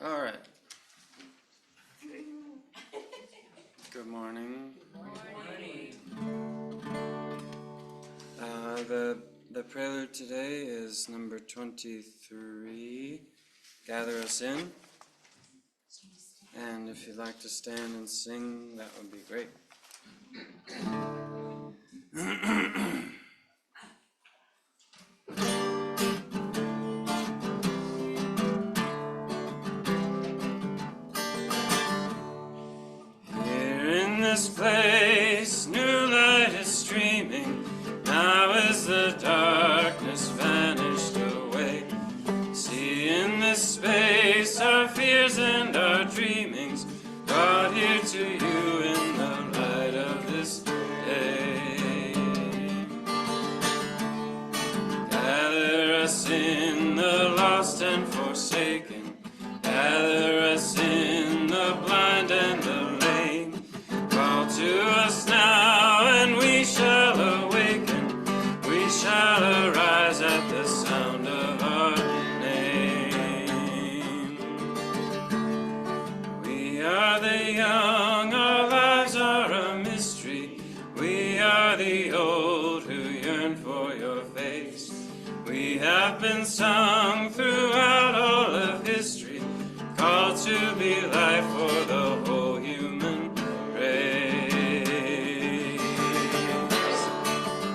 All right. Good morning. Good morning. The prelude today is number 23, Gather Us In. And if you'd like to stand and sing, that would be great. This place, new light is streaming. Now is the darkness vanished away. See in this space our fears and our dreamings, brought here to you in the light of this day. Gather us in, the lost and forsaken. Gather us in, the blind and the lame. Call to us now, and we shall awaken. We shall arise at the sound of our name. We are the young, our lives are a mystery. We are the old who yearn for your face. We have been sung throughout all of history, called to be life for the whole human race.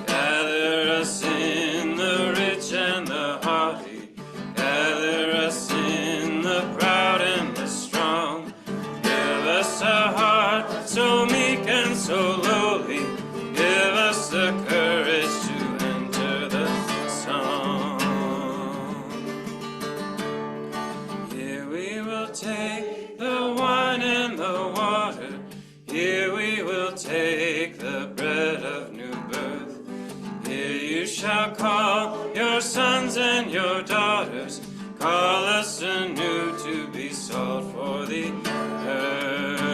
Gather us in, the rich and the haughty. Gather us in, the proud and the strong. Give us a heart so meek and so lowly. Give us the courage to enter the song. Here we will take the wine and the water. Here we will take the bread of new birth. Here you shall call your sons and your daughters. Call us anew to be salt for the earth.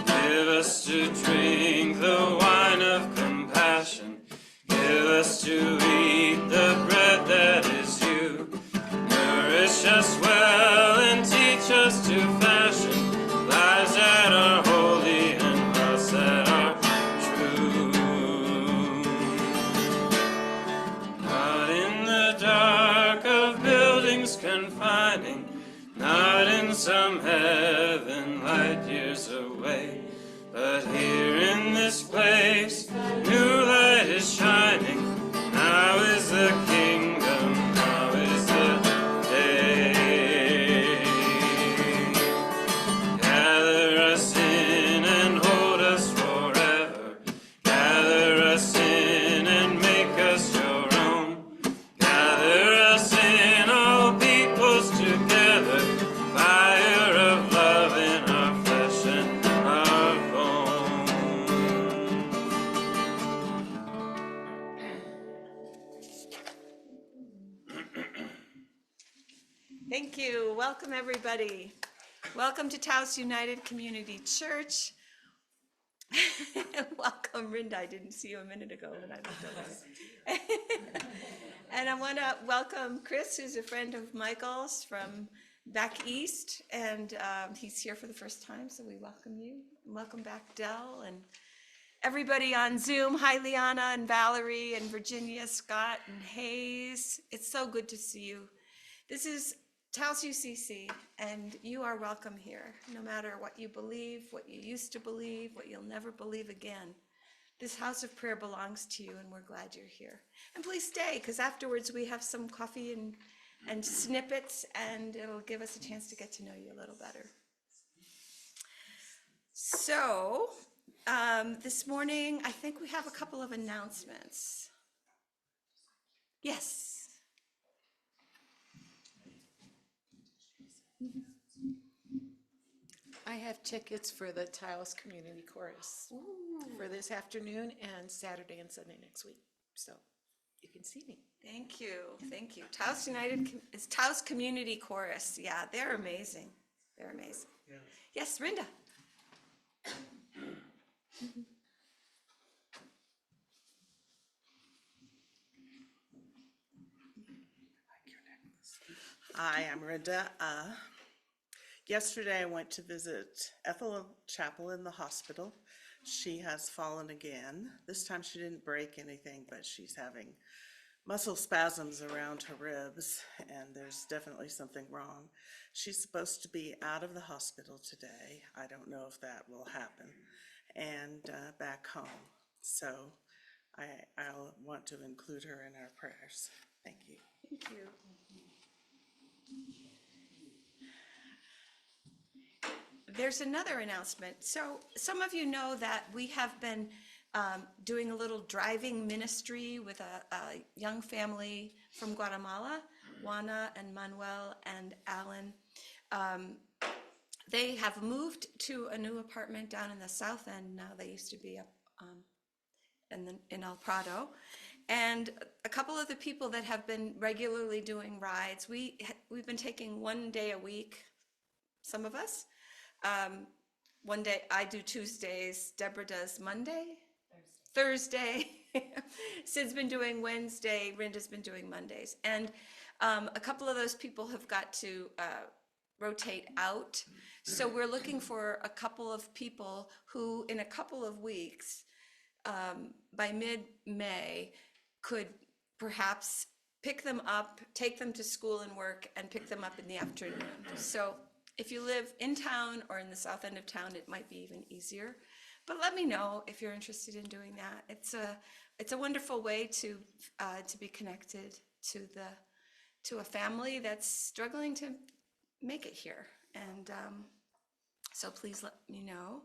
Give us to drink the wine of compassion. Give us to eat the bread that is you. Nourish us well and teach us to fashion lives that are holy and hearts that are true. Not in the dark of buildings confining, not in some heaven light years away, but here in this place new light is shining. Now is the kingdom, now is the day. Gather us in and hold us forever. Gather us in and make us your own. Gather us in, all peoples together. Fire of love in our flesh and our bones. Thank you. Welcome, everybody. Welcome to Taos United Community Church. Welcome, Rinda. I didn't see you a minute ago when I looked over. And I want to welcome Chris, who's a friend of Michael's from back east, and he's here for the first time, so we welcome you. Welcome back, Dell, and everybody on Zoom. Hi, Liana and Valerie and Virginia, Scott and Hayes. It's so good to see you. This is Taos UCC, and you are welcome here, no matter what you believe, what you used to believe, what you'll never believe again. This house of prayer belongs to you, and we're glad you're here. And please stay, because afterwards we have some coffee and snippets, and it'll give us a chance to get to know you a little better. So, this morning, I think we have a couple of announcements. Yes. I have tickets for the Taos Community Chorus for this afternoon and Saturday and Sunday next week. So you can see me. Thank you. Thank you. Taos United, it's Taos Community Chorus. Yeah, they're amazing. They're amazing. Yes, Rinda. Hi, I'm Rita. Yesterday I went to visit Ethel Chapel in the hospital. She has fallen again. This time she didn't break anything, but she's having muscle spasms around her ribs, and there's definitely something wrong. She's supposed to be out of the hospital today. I don't know if that will happen, and back home. So I'll want to include her in our prayers. Thank you. Thank you. There's another announcement. So some of you know that we have been doing a little driving ministry with a young family from Guatemala, Juana and Manuel and Alan. They have moved to a new apartment down in the south end now. They used to be up in El Prado. And a couple of the people that have been regularly doing rides, we've been taking one day a week, some of us. One day I do Tuesdays, Deborah does Monday, Thursday. Sid's been doing Wednesday, Rinda's been doing Mondays. And a couple of those people have got to rotate out. So we're looking for a couple of people who in a couple of weeks, by mid-May, could perhaps pick them up, take them to school and work, and pick them up in the afternoon. So if you live in town or in the south end of town, it might be even easier. But let me know if you're interested in doing that. It's a wonderful way to be connected to a family that's struggling to make it here. And so please let me know.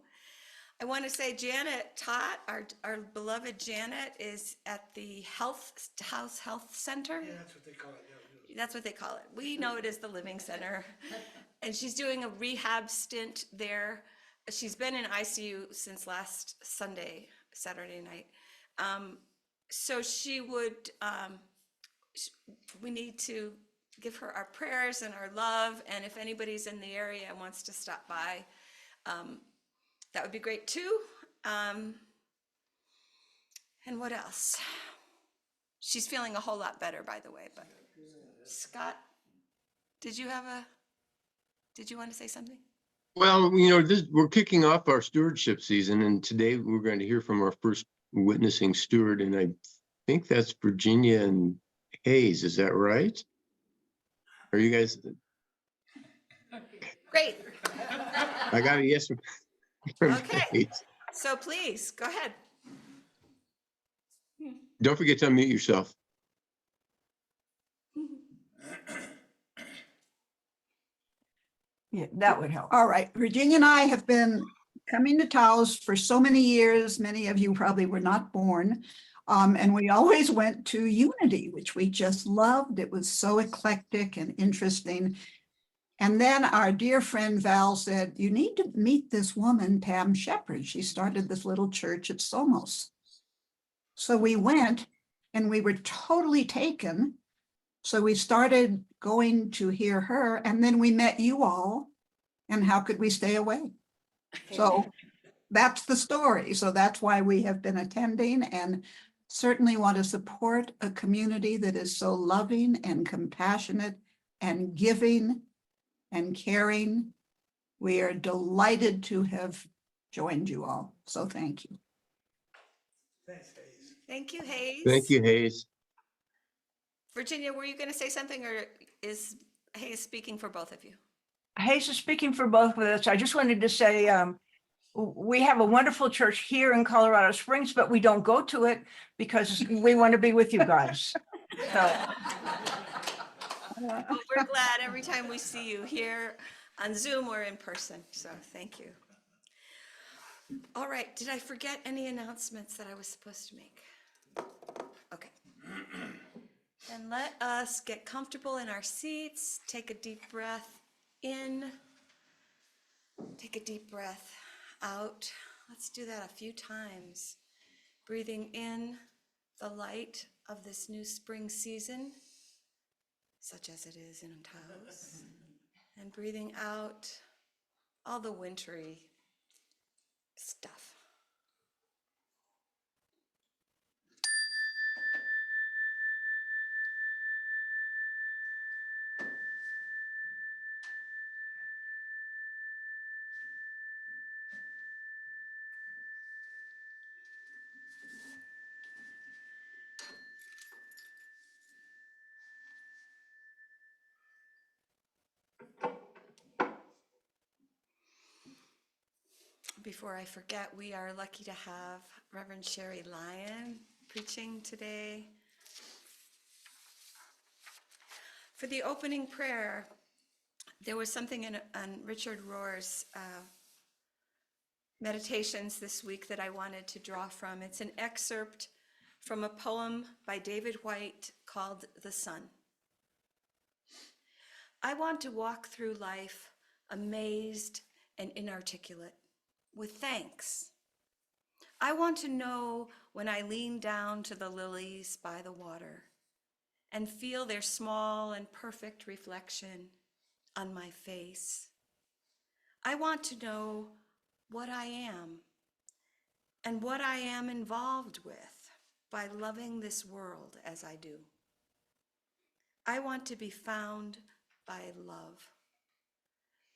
I want to say Janet Tott, our beloved Janet, is at the Taos Health Center. Yeah, that's what they call it. Yeah. That's what they call it. We know it as the Living Center. And she's doing a rehab stint there. She's been in ICU since last Saturday night. So she would, we need to give her our prayers and our love. And if anybody's in the area and wants to stop by, that would be great too. And what else? She's feeling a whole lot better, by the way, but Scott, did you want to say something? Well, we're kicking off our stewardship season, and today we're going to hear from our first witnessing steward, and I think that's Virginia and Hayes. Is that right? Are you guys? Great. I got a yes from Okay. Hayes. So please, go ahead. Don't forget to unmute yourself. Yeah, that would help. All right, Virginia and I have been coming to Taos for so many years. Many of you probably were not born. And we always went to Unity, which we just loved. It was so eclectic and interesting. And then our dear friend Val said, you need to meet this woman, Pam Shepherd. She started this little church at Somos. So we went and we were totally taken. So we started going to hear her, and then we met you all, and how could we stay away? So that's the story. So that's why we have been attending, and certainly want to support a community that is so loving and compassionate and giving and caring. We are delighted to have joined you all. So thank you. Thanks, Hayes. Thank you, Hayes. Thank you, Hayes. Virginia, were you going to say something, or is Hayes speaking for both of you? Hayes is speaking for both of us. I just wanted to say we have a wonderful church here in Colorado Springs, but we don't go to it because we want to be with you guys. So Well, we're glad every time we see you here on Zoom or in person. So thank you. All right. Did I forget any announcements that I was supposed to make? Okay. And let us get comfortable in our seats. Take a deep breath in. Take a deep breath out. Let's do that a few times. Breathing in the light of this new spring season, such as it is in Taos. And breathing out all the wintry stuff. before I forget, we are lucky to have Reverend Cheri Lyon preaching today. For the opening prayer, there was something on Richard Rohr's meditations this week that I wanted to draw from. It's an excerpt from a poem by David White called The Sun. I want to walk through life amazed and inarticulate, with thanks. I want to know when I lean down to the lilies by the water and feel their small and perfect reflection on my face. I want to know what I am and what I am involved with by loving this world as I do. I want to be found by love.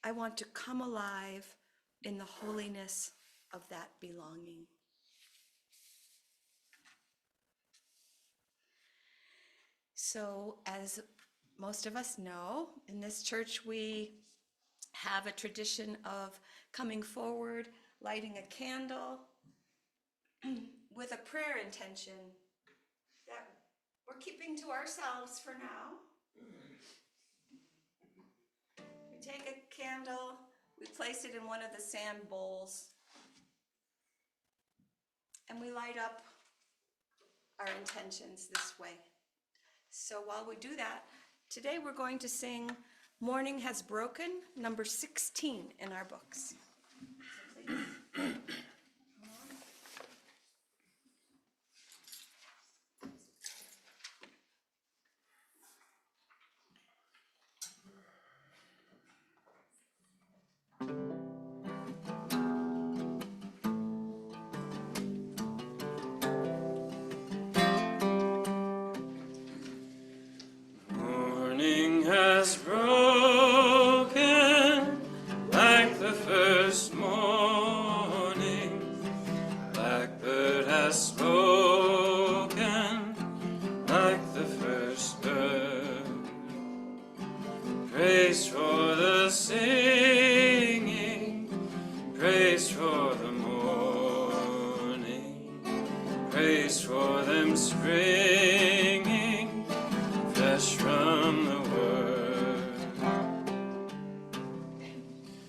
I want to come alive in the holiness of that belonging. So, as most of us know, in this church we have a tradition of coming forward, lighting a candle with a prayer intention that we're keeping to ourselves for now. We take a candle, we place it in one of the sand bowls, and we light up our intentions this way. So while we do that, today we're going to sing Morning Has Broken, number 16 in our books. So please. Morning has broken like the first morning. Blackbird has spoken like the first bird. Praise for the singing, praise for the morning, praise for them springing fresh from the word.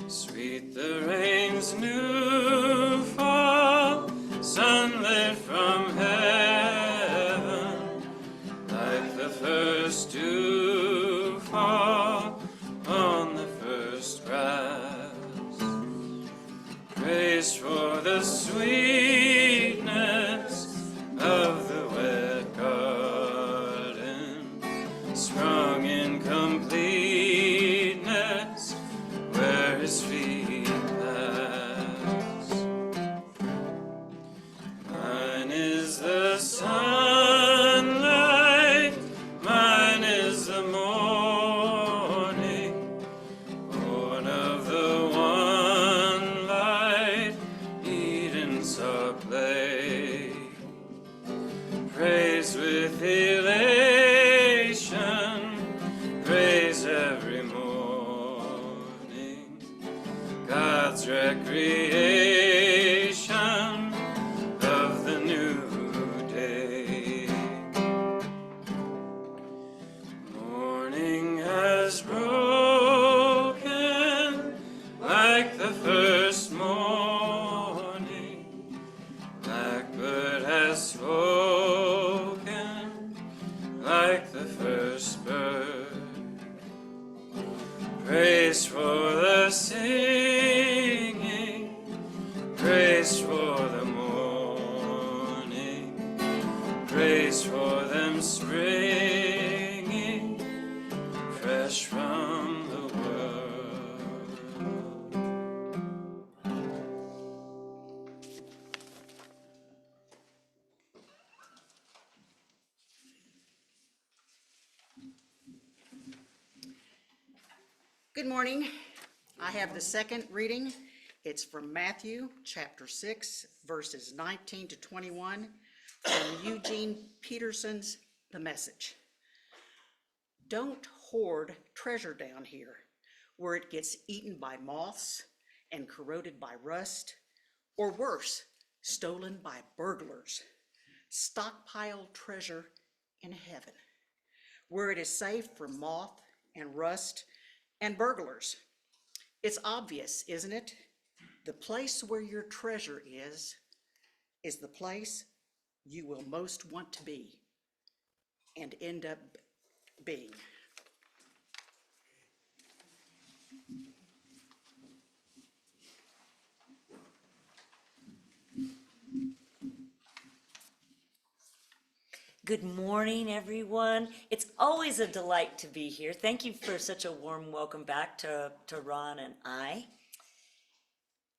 Sweet the rain's new fall, sunlit from heaven, like the first dew fall on the first grass. Praise for the sweetness of the wet garden, sprung in completeness where his feet pass. Mine is the sunlight, mine is the morning, born of the one light, Eden saw play. Praise with elation, praise every morning, God's recreation of the new day. Morning has broken like the first morning. Blackbird has spoken like the first bird. Praise for the singing, praise for the morning, praise for them springing fresh from the world. Good morning. I have the second reading. It's from Matthew, chapter 6, verses 19 to 21, from Eugene Peterson's The Message. Don't hoard treasure down here, where it gets eaten by moths and corroded by rust, or worse, stolen by burglars. Stockpiled treasure in heaven, where it is safe from moth and rust and burglars. It's obvious, isn't it? The place where your treasure is the place you will most want to be and end up being. Good morning, everyone. It's always a delight to be here. Thank you for such a warm welcome back to Ron and I.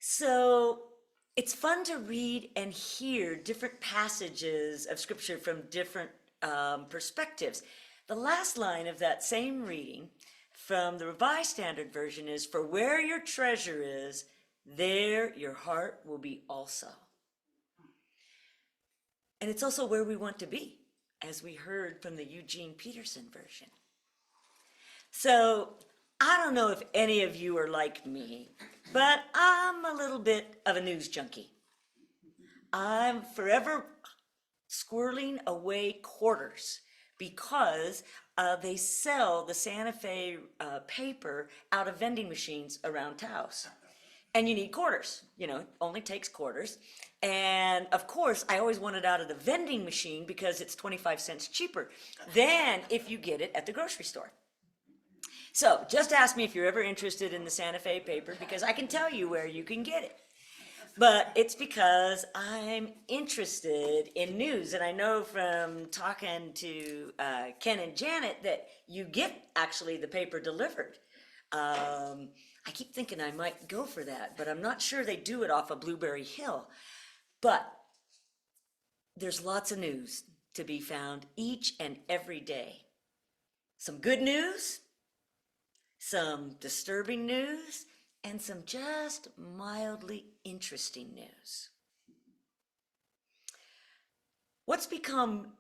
So it's fun to read and hear different passages of scripture from different perspectives. The last line of that same reading from the Revised Standard Version is, "For where your treasure is, there your heart will be also." And it's also where we want to be, as we heard from the Eugene Peterson version. So I don't know if any of you are like me, but I'm a little bit of a news junkie. I'm forever squirreling away quarters because they sell the Santa Fe paper out of vending machines around Taos. And you need quarters, it only takes quarters. And of course, I always want it out of the vending machine because it's 25 cents cheaper than if you get it at the grocery store. So just ask me if you're ever interested in the Santa Fe paper, because I can tell you where you can get it. But it's because I'm interested in news, and I know from talking to Ken and Janet that you get actually the paper delivered. I keep thinking I might go for that, but I'm not sure they do it off of Blueberry Hill. But there's lots of news to be found each and every day. Some good news, some disturbing news, and some just mildly interesting news. What's become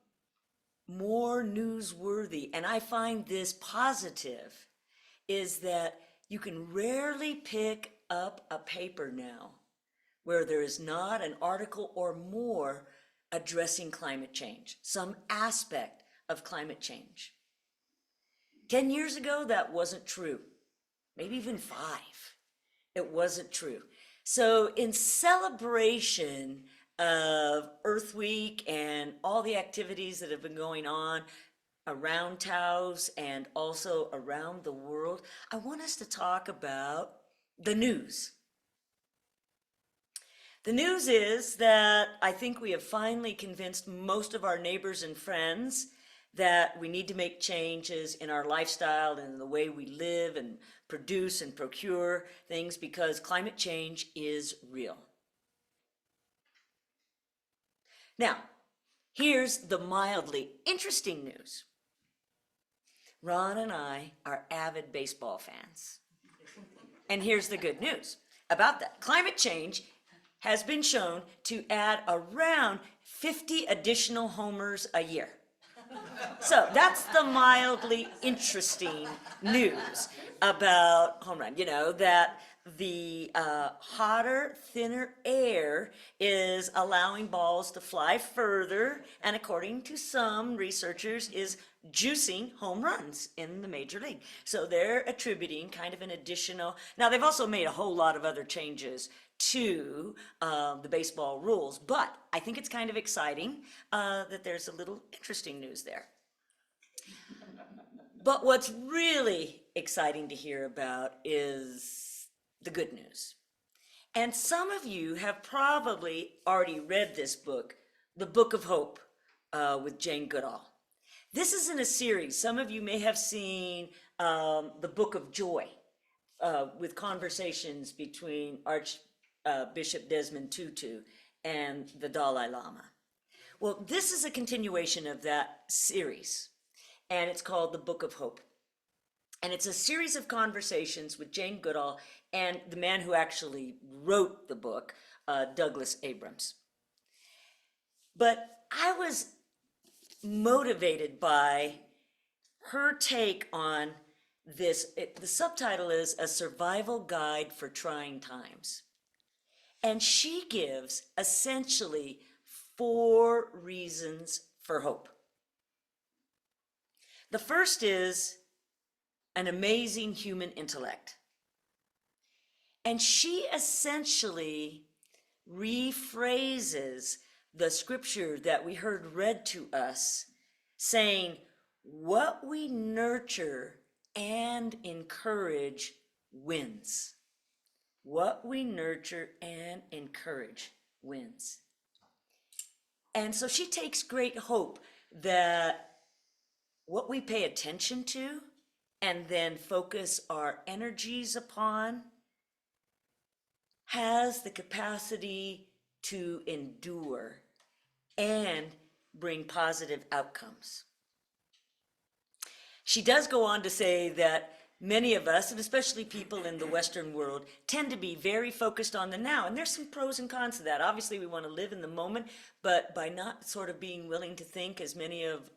more newsworthy, and I find this positive, is that you can rarely pick up a paper now where there is not an article or more addressing climate change, some aspect of climate change. 10 years ago, that wasn't true. Maybe even 5. It wasn't true. So in celebration of Earth Week and all the activities that have been going on around Taos and also around the world, I want us to talk about the news. The news is that I think we have finally convinced most of our neighbors and friends that we need to make changes in our lifestyle and in the way we live and produce and procure things, because climate change is real. Now, here's the mildly interesting news. Ron and I are avid baseball fans. And here's the good news about that. Climate change has been shown to add around 50 additional homers a year. So that's the mildly interesting news about home run, that the hotter, thinner air is allowing balls to fly further, and according to some researchers, is juicing home runs in the major league. So they're attributing kind of an additional, now they've also made a whole lot of other changes to the baseball rules, but I think it's kind of exciting that there's a little interesting news there. But what's really exciting to hear about is the good news. And some of you have probably already read this book, The Book of Hope, with Jane Goodall. This is in a series. Some of you may have seen The Book of Joy, with conversations between Archbishop Desmond Tutu and the Dalai Lama. Well, this is a continuation of that series, and it's called The Book of Hope. And it's a series of conversations with Jane Goodall and the man who actually wrote the book, Douglas Abrams. But I was motivated by her take on this. The subtitle is A Survival Guide for Trying Times. And she gives essentially 4 reasons for hope. The first is an amazing human intellect. And she essentially rephrases the scripture that we heard read to us, saying, what we nurture and encourage wins. What we nurture and encourage wins. And so she takes great hope that what we pay attention to and then focus our energies upon has the capacity to endure and bring positive outcomes. She does go on to say that many of us, and especially people in the Western world, tend to be very focused on the now. And there's some pros and cons to that. Obviously, we want to live in the moment, but by not sort of being willing to think, as many of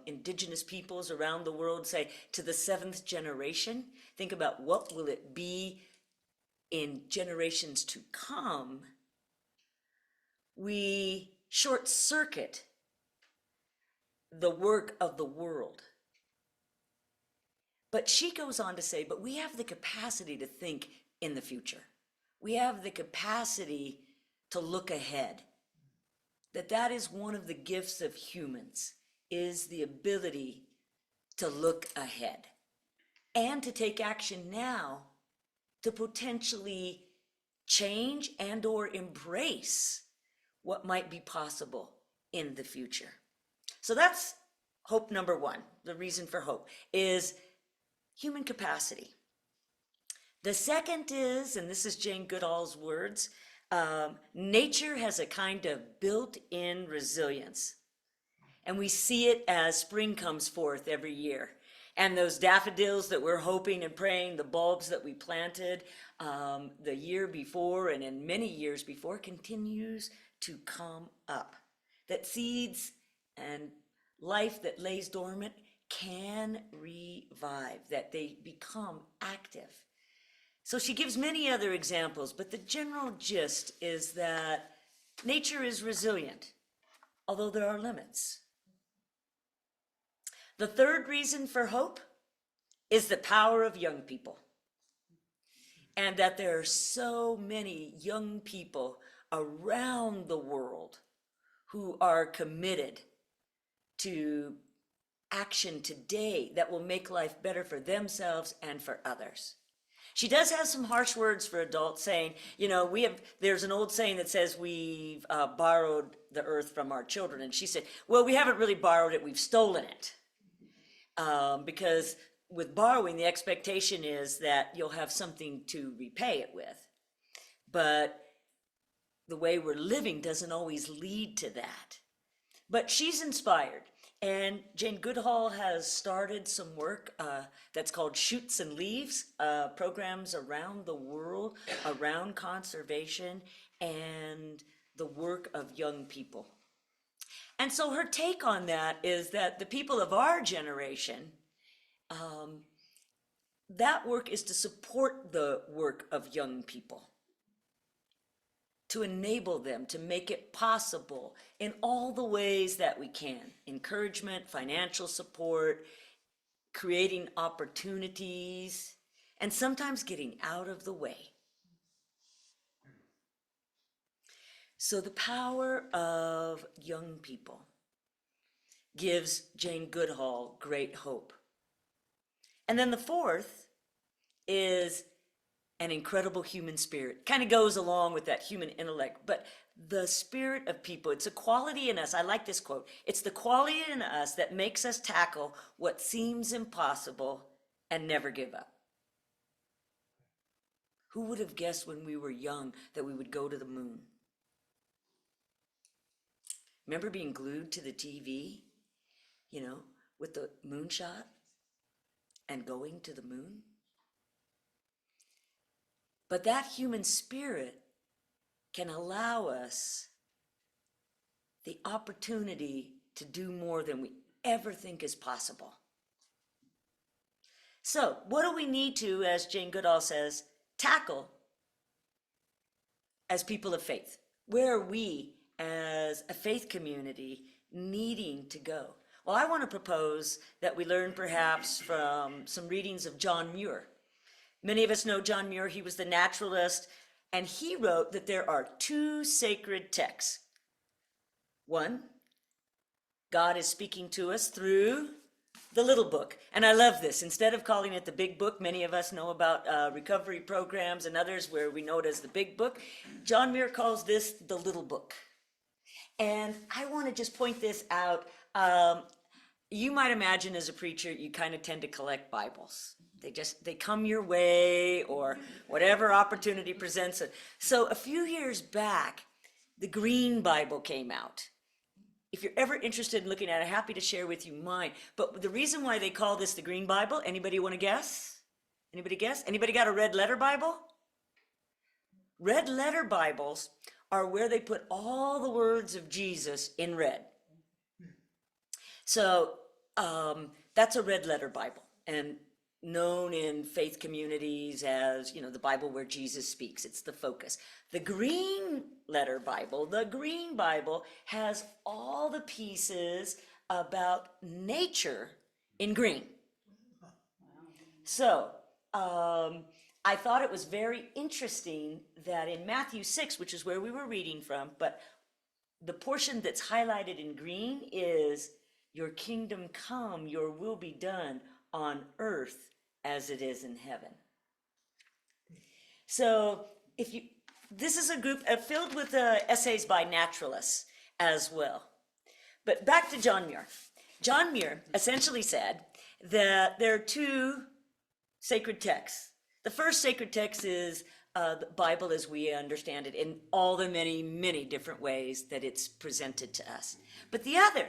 indigenous peoples around the world say, to the 7th generation, think about what will it be in generations to come, we short circuit the work of the world. But she goes on to say, but we have the capacity to think in the future. We have the capacity to look ahead. That is one of the gifts of humans, is the ability to look ahead and to take action now to potentially change and or embrace what might be possible in the future. So that's hope number 1. The reason for hope is human capacity. The second is, and this is Jane Goodall's words, nature has a kind of built-in resilience. And we see it as spring comes forth every year. And those daffodils that we're hoping and praying, the bulbs that we planted the year before and in many years before, continues to come up. That seeds and life that lays dormant can revive, that they become active. So she gives many other examples, but the general gist is that nature is resilient, although there are limits. The third reason for hope is the power of young people. And that there are so many young people around the world who are committed to action today that will make life better for themselves and for others. She does have some harsh words for adults, saying, there's an old saying that says we've borrowed the earth from our children. And she said, well, we haven't really borrowed it, we've stolen it. Because with borrowing, the expectation is that you'll have something to repay it with. But the way we're living doesn't always lead to that. But she's inspired. And Jane Goodall has started some work that's called Shoots and Leaves, programs around the world, around conservation and the work of young people. And so her take on that is that the people of our generation, that work is to support the work of young people, to enable them, to make it possible in all the ways that we can. Encouragement, financial support, creating opportunities, and sometimes getting out of the way. So the power of young people gives Jane Goodall great hope. And then the fourth is an incredible human spirit. Kind of goes along with that human intellect, but the spirit of people, it's a quality in us. I like this quote. It's the quality in us that makes us tackle what seems impossible and never give up. Who would have guessed when we were young that we would go to the moon? Remember being glued to the TV, with the moonshot and going to the moon? But that human spirit can allow us the opportunity to do more than we ever think is possible. So what do we need to, as Jane Goodall says, tackle as people of faith? Where are we as a faith community needing to go? Well, I want to propose that we learn perhaps from some readings of John Muir. Many of us know John Muir. He was the naturalist, and he wrote that there are two sacred texts. One, God is speaking to us through the little book. And I love this. Instead of calling it the big book, many of us know about recovery programs and others where we know it as the big book. John Muir calls this the little book. And I want to just point this out. You might imagine as a preacher, you kind of tend to collect Bibles. They come your way, or whatever opportunity presents it. So a few years back, the Green Bible came out. If you're ever interested in looking at it, happy to share with you mine. But the reason why they call this the Green Bible, anybody want to guess? Anybody guess? Anybody got a red letter Bible? Red letter Bibles are where they put all the words of Jesus in red. So that's a red letter Bible, and known in faith communities as, the Bible where Jesus speaks. It's the focus. The green letter Bible, the Green Bible, has all the pieces about nature in green. So I thought it was very interesting that in Matthew 6, which is where we were reading from, but the portion that's highlighted in green is, your kingdom come, your will be done on earth as it is in heaven. So this is a group filled with essays by naturalists as well. But back to John Muir. John Muir essentially said that there are two sacred texts. The first sacred text is the Bible as we understand it in all the many, many different ways that it's presented to us. But the other,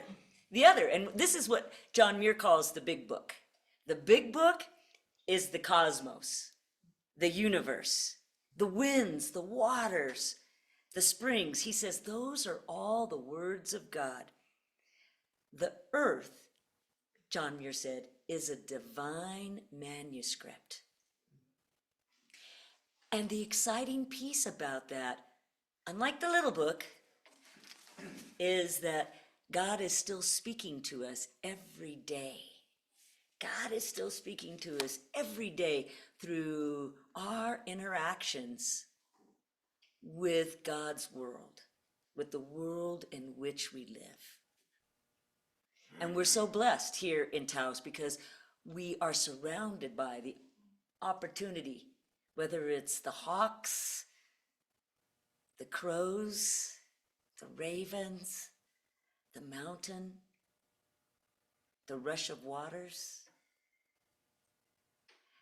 and this is what John Muir calls the big book. The big book is the cosmos, the universe, the winds, the waters, the springs. He says those are all the words of God. The earth, John Muir said, is a divine manuscript. And the exciting piece about that, unlike the little book, is that God is still speaking to us every day. God is still speaking to us every day through our interactions with God's world, with the world in which we live. And we're so blessed here in Taos because we are surrounded by the opportunity, whether it's the hawks, the crows, the ravens, the mountain, the rush of waters.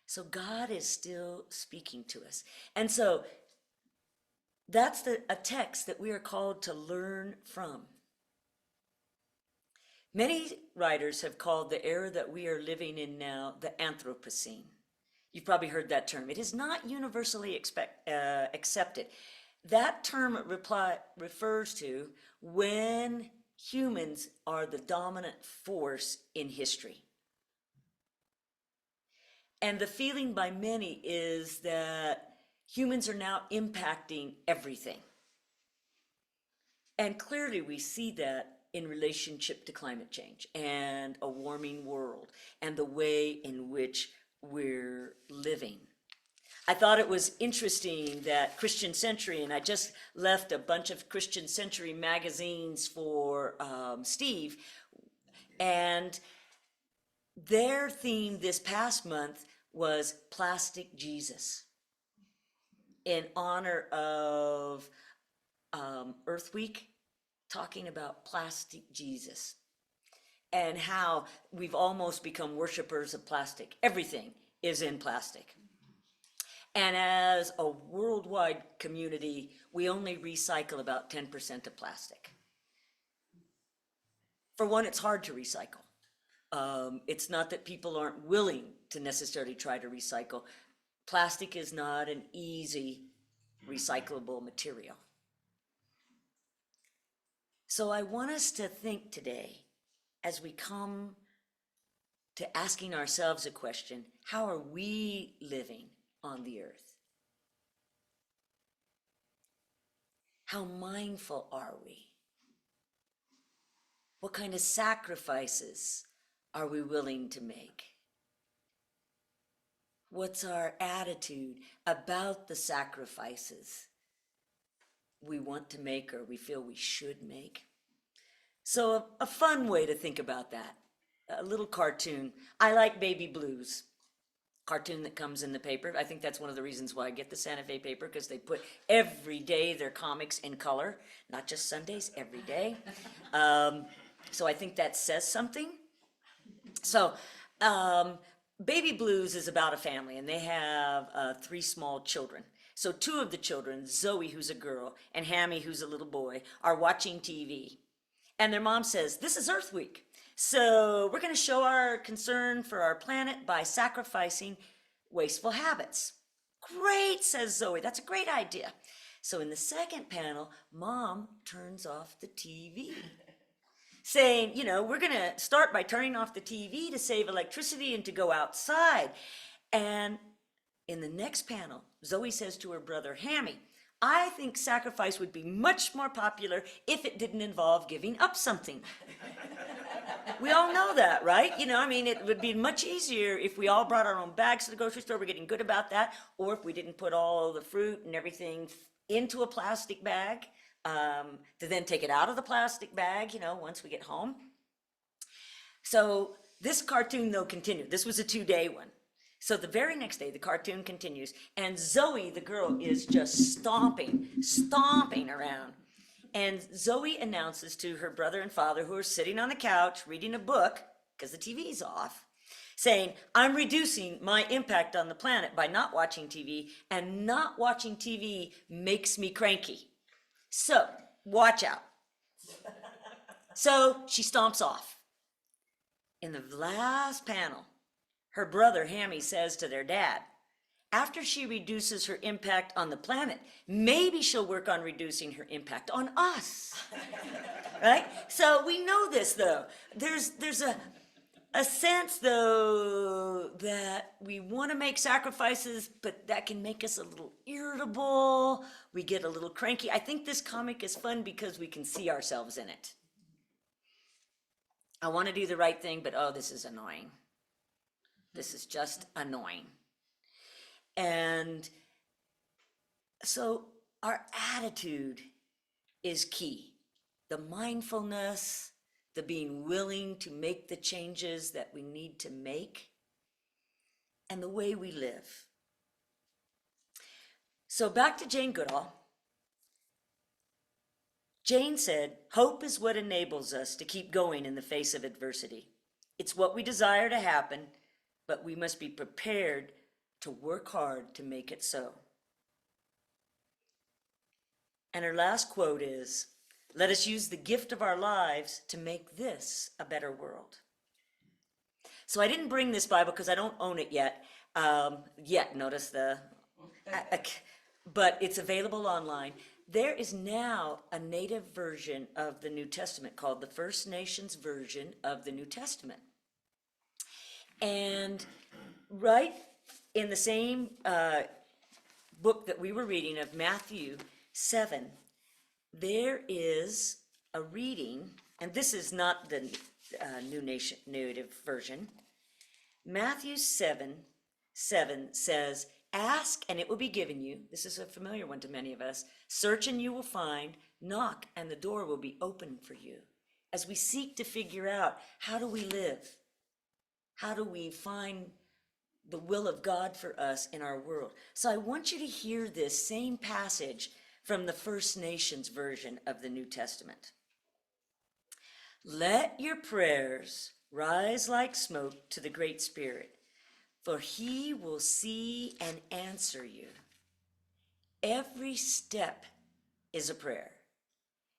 So God is still speaking to us. And so that's a text that we are called to learn from. Many writers have called the era that we are living in now the Anthropocene. You've probably heard that term. It is not universally accepted. That term refers to when humans are the dominant force in history. And the feeling by many is that humans are now impacting everything. And clearly we see that in relationship to climate change and a warming world and the way in which we're living. I thought it was interesting that Christian Century, and I just left a bunch of Christian Century magazines for Steve, and their theme this past month was Plastic Jesus, in honor of Earth Week, talking about Plastic Jesus and how we've almost become worshipers of plastic. Everything is in plastic. And as a worldwide community, we only recycle about 10% of plastic. For one, it's hard to recycle. It's not that people aren't willing to necessarily try to recycle. Plastic is not an easy recyclable material. So I want us to think today, as we come to asking ourselves a question, how are we living on the earth? How mindful are we? What kind of sacrifices are we willing to make? What's our attitude about the sacrifices we want to make or we feel we should make? So a fun way to think about that, a little cartoon. I like Baby Blues, cartoon that comes in the paper. I think that's one of the reasons why I get the Santa Fe paper, because they put every day their comics in color, not just Sundays, every day. So I think that says something. So Baby Blues is about a family, and they have 3 small children. So 2 of the children, Zoe, who's a girl, and Hammy, who's a little boy, are watching TV. And their mom says, this is Earth Week. So we're going to show our concern for our planet by sacrificing wasteful habits. Great, says Zoe. That's a great idea. So in the second panel, Mom turns off the TV, saying, you know, we're going to start by turning off the TV to save electricity and to go outside. And in the next panel, Zoe says to her brother, Hammy, I think sacrifice would be much more popular if it didn't involve giving up something. We all know that, right? You know, I mean, it would be much easier if we all brought our own bags to the grocery store. We're getting good about that. Or if we didn't put all the fruit and everything into a plastic bag, to then take it out of the plastic bag, you know, once we get home. So this cartoon, though, continued. This was a 2-day one. So the very next day, the cartoon continues, and Zoe, the girl, is just stomping around. And Zoe announces to her brother and father, who are sitting on the couch reading a book, because the TV's off, saying, I'm reducing my impact on the planet by not watching TV, and not watching TV makes me cranky. So, watch out. So she stomps off. In the last panel, her brother, Hammy, says to their dad, after she reduces her impact on the planet, maybe she'll work on reducing her impact on us. Right? So we know this, though. There's a sense, though, that we want to make sacrifices, but that can make us a little irritable. We get a little cranky. I think this comic is fun because we can see ourselves in it. I want to do the right thing, but oh, this is annoying. This is just annoying. And so our attitude is key. The mindfulness, the being willing to make the changes that we need to make, and the way we live. So back to Jane Goodall. Jane said, hope is what enables us to keep going in the face of adversity. It's what we desire to happen, but we must be prepared to work hard to make it so. And her last quote is, let us use the gift of our lives to make this a better world. So I didn't bring this Bible because I don't own it yet. Notice but it's available online. There is now a native version of the New Testament called the First Nations version of the New Testament. And right in the same book that we were reading of Matthew 7, there is a reading, and this is not the native version. Matthew 7 says, ask and it will be given you. This is a familiar one to many of us. Search and you will find. Knock and the door will be open for you. As we seek to figure out, how do we live? How do we find the will of God for us in our world? So I want you to hear this same passage from the First Nations version of the New Testament. Let your prayers rise like smoke to the Great Spirit, for he will see and answer you. Every step is a prayer.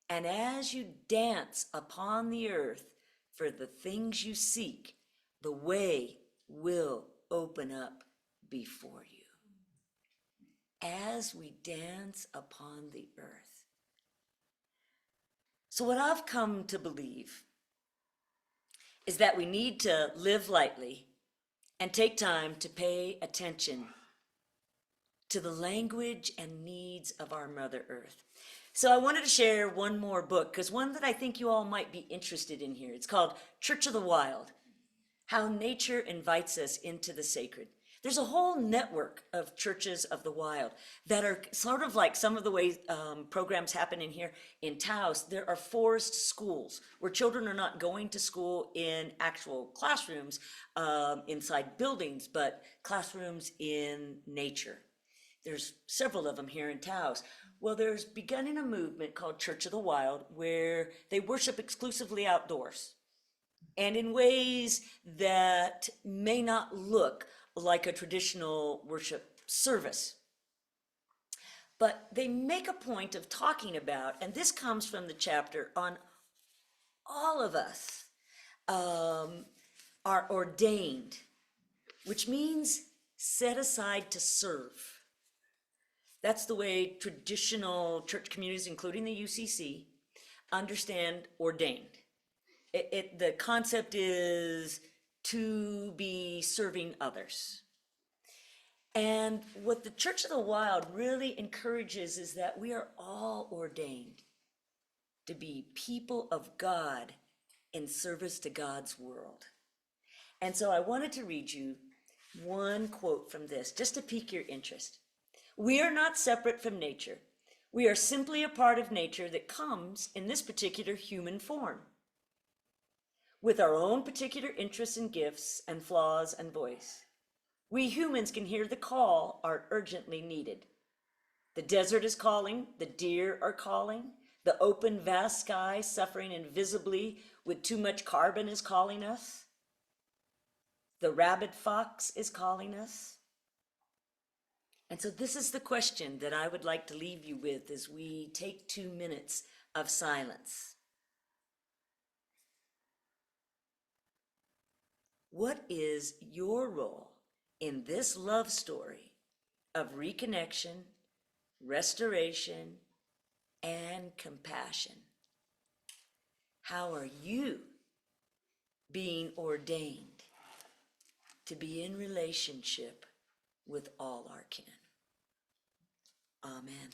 And as you dance upon the earth for the things you seek, the way will open up before you. As we dance upon the earth. So what I've come to believe is that we need to live lightly and take time to pay attention to the language and needs of our Mother Earth. So I wanted to share one more book, because one that I think you all might be interested in here. It's called Church of the Wild, How Nature Invites Us into the Sacred. There's a whole network of churches of the wild that are sort of like some of the ways programs happen in here. In Taos, there are forest schools where children are not going to school in actual classrooms inside buildings, but classrooms in nature. There's several of them here in Taos. Well, there's beginning a movement called Church of the Wild where they worship exclusively outdoors and in ways that may not look like a traditional worship service. But they make a point of talking about, and this comes from the chapter on all of us are ordained, which means set aside to serve. That's the way traditional church communities, including the UCC, understand ordained. The concept is to be serving others. And what the Church of the Wild really encourages is that we are all ordained to be people of God in service to God's world. And so I wanted to read you one quote from this, just to pique your interest. We are not separate from nature. We are simply a part of nature that comes in this particular human form, with our own particular interests and gifts and flaws and voice. We humans can hear the call are urgently needed. The desert is calling, the deer are calling, the open vast sky suffering invisibly with too much carbon is calling us. The rabid fox is calling us. And so this is the question that I would like to leave you with as we take 2 minutes of silence. What is your role in this love story of reconnection, restoration, and compassion? How are you being ordained to be in relationship with all our kin? Amen.